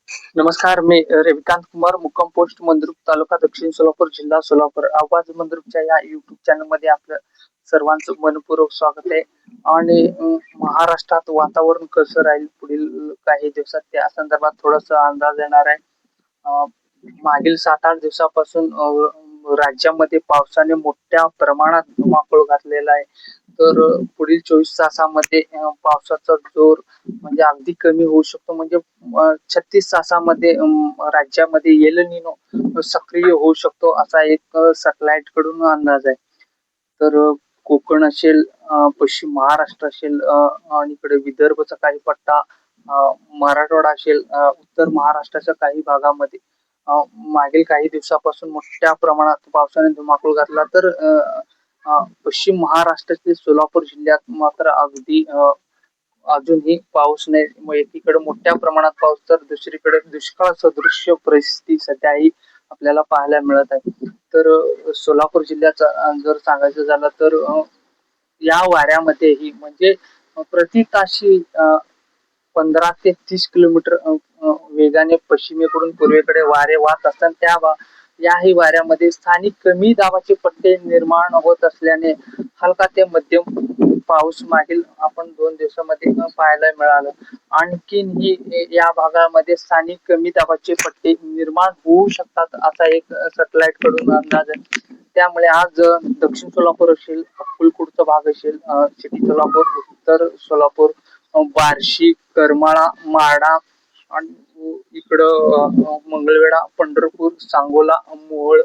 नमस्कार, मी रविकांत कुमार, मुक्काम पोस्ट मंद्रुप, तालुका दक्षिण सोलापूर, जिल्हा सोलापूर. आवाज मंद्रुपच्या या युट्यूब चॅनलमध्ये आपलं सर्वांचं मनपूर्वक स्वागत आहे. आणि महाराष्ट्रात वातावरण कसं राहील पुढील काही दिवसात त्या संदर्भात थोडासा अंदाज येणार आहे. मागील 7-8 दिवसापासून राज्यामध्ये पावसाने मोठ्या प्रमाणात धुमाकूळ घातलेला आहे. तर पुढील 24 तासामध्ये पावसाचा जोर म्हणजे अगदी कमी होऊ शकतो. म्हणजे 36 तासामध्ये राज्यामध्ये एल निनो सक्रिय होऊ शकतो असा एक सॅटेलाइट कडून अंदाज आहे. तर कोकण असेल, पश्चिम महाराष्ट्र असेल, आणि इकडे विदर्भचा काही पट्टा, मराठवाडा असेल, उत्तर महाराष्ट्राच्या काही भागामध्ये मागील काही दिवसापासून मोठ्या प्रमाणात पावसाने धुमाकूळ घातला. तर पश्चिम महाराष्ट्रातील सोलापूर जिल्ह्यात मात्र अगदी अजूनही पाऊस नाही. मग एकीकडे मोठ्या प्रमाणात पाऊस तर दुसरीकडे दुष्काळ सदृश्य परिस्थिती सध्याही आपल्याला पाहायला मिळत आहे. तर सोलापूर जिल्ह्याचा जर सांगायचं झालं तर या वाऱ्यामध्येही म्हणजे प्रति ताशी 15 ते 30 किलोमीटर वेगाने पश्चिमेकडून पूर्वेकडे वारे वाहत असताना याही वाऱ्यामध्ये स्थानिक कमी दाबाचे पट्टे निर्माण होत असल्याने हलका ते मध्यम पाऊस मागील आपण 2 दिवसामध्ये पाहायला मिळालं. आणखीनही या भागामध्ये स्थानिक कमी दाबाचे पट्टे निर्माण होऊ शकतात असा एक सॅटेलाइट कडून अंदाज आहे. त्यामुळे आज दक्षिण सोलापूर असेल, अक्कलकोटचा भाग असेल, सिटी सोलापूर, उत्तर सोलापूर, बार्शी, करमाळा, माढा आणि इकडं मंगळवेढा, पंढरपूर, सांगोला, मोहोळ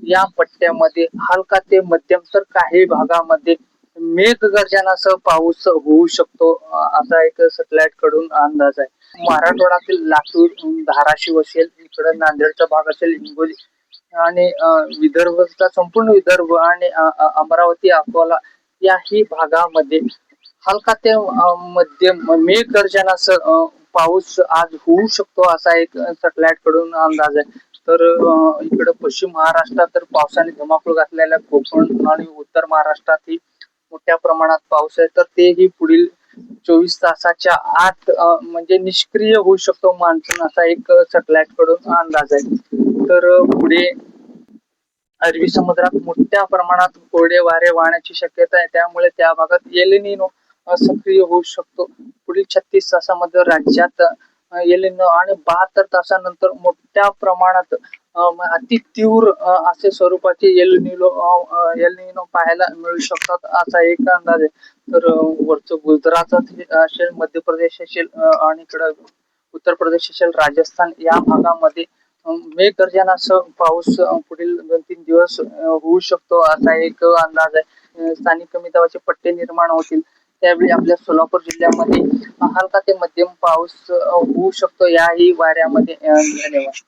या पट्ट्यामध्ये हलका ते मध्यम तर काही भागामध्ये मेघगर्जनासह पाऊस होऊ शकतो असा एक सॅटेलाइट कडून अंदाज आहे. मराठवाड्यातील लातूर, धाराशिव असेल, इकडं नांदेडचा भाग असेल, हिंगोली आणि विदर्भचा संपूर्ण विदर्भ आणि अमरावती, अकोला याही भागामध्ये हलका ते मध्यम मेघगर्जनासह पाऊस आज होऊ शकतो असा एक सॅटेलाइट कडून अंदाज आहे. तर इकडे पश्चिम महाराष्ट्रात तर पावसाने धुमाकूळ घातलेल्या कोकण आणि उत्तर महाराष्ट्रातही मोठ्या प्रमाणात पाऊस आहे. तर तेही पुढील 24 तासाच्या आत म्हणजे निष्क्रिय होऊ शकतो मान्सून असा एक सॅटेलाइट कडून अंदाज आहे. तर पुढे अरबी समुद्रात मोठ्या प्रमाणात कोरडे वारे वाहण्याची शक्यता आहे. त्यामुळे त्या भागात एल निनो सक्रिय होऊ शकतो. पुढील 36 तासामध्ये राज्यात एल निनो आणि 72 तासानंतर मोठ्या प्रमाणात अति तीव्र असे स्वरूपाचे एल निनो पाहायला मिळू शकतात असा एक अंदाज आहे. तर वरचं गुजरात असेल, मध्य प्रदेश असेल, आणि इकडं उत्तर प्रदेश असेल, राजस्थान या भागामध्ये मेघगर्जनासह पाऊस पुढील 2-3 दिवस होऊ शकतो असा एक अंदाज आहे. स्थानिक कमी दाबाचे पट्टे निर्माण होतील. त्यावेळी आपल्या सोलापूर जिल्ह्यामध्ये हलका ते मध्यम पाऊस होऊ शकतो याही वाऱ्यामध्ये. धन्यवाद.